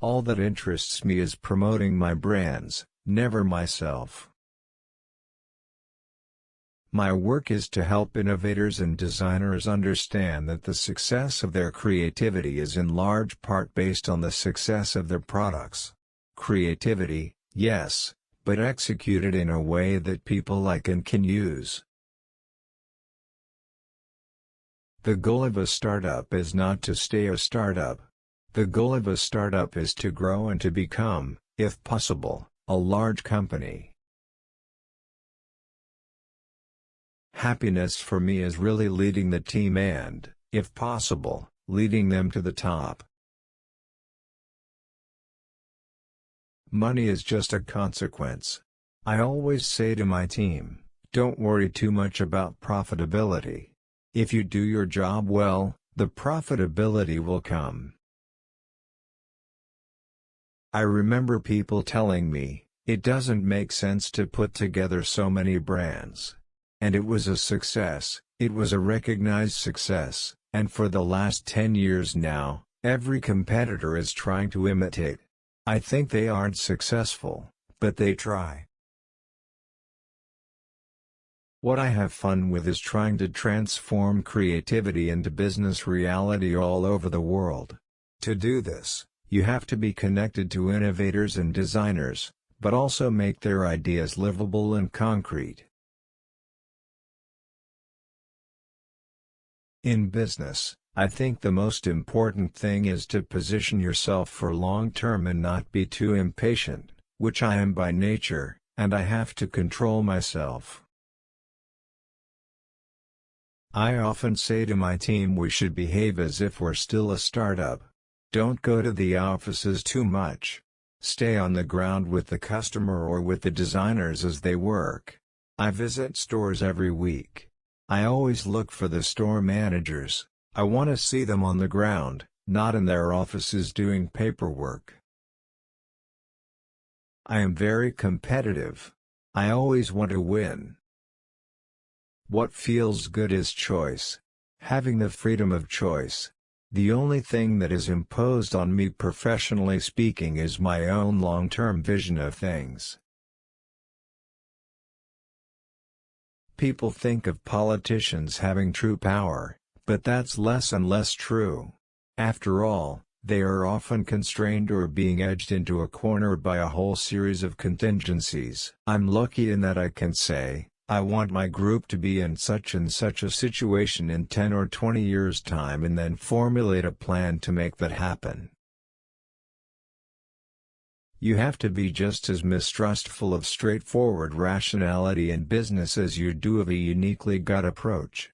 All that interests me is promoting my brands, never myself. My work is to help innovators and designers understand that the success of their creativity is in large part based on the success of their products. Creativity, yes, but executed in a way that people like and can use. The goal of a startup is not to stay a startup. The goal of a startup is to grow and to become, if possible, a large company. Happiness for me is really leading the team and, if possible, leading them to the top. Money is just a consequence. I always say to my team, don't worry too much about profitability. If you do your job well, the profitability will come. I remember people telling me, it doesn't make sense to put together so many brands. And it was a success, it was a recognized success, and for the last 10 years now, every competitor is trying to imitate. I think they aren't successful, but they try. What I have fun with is trying to transform creativity into business reality all over the world. To do this, you have to be connected to innovators and designers, but also make their ideas livable and concrete. In business, I think the most important thing is to position yourself for long-term and not be too impatient, which I am by nature, and I have to control myself. I often say to my team we should behave as if we're still a startup. Don't go to the offices too much. Stay on the ground with the customer or with the designers as they work. I visit stores every week. I always look for the store managers. I want to see them on the ground, not in their offices doing paperwork. I am very competitive. I always want to win. What feels good is choice. Having the freedom of choice. The only thing that is imposed on me professionally speaking is my own long-term vision of things. People think of politicians having true power, but that's less and less true. After all, they are often constrained or being edged into a corner by a whole series of contingencies. I'm lucky in that I can say, I want my group to be in such and such a situation in 10 or 20 years' time and then formulate a plan to make that happen. You have to be just as mistrustful of straightforward rationality in business as you do of a uniquely gut approach.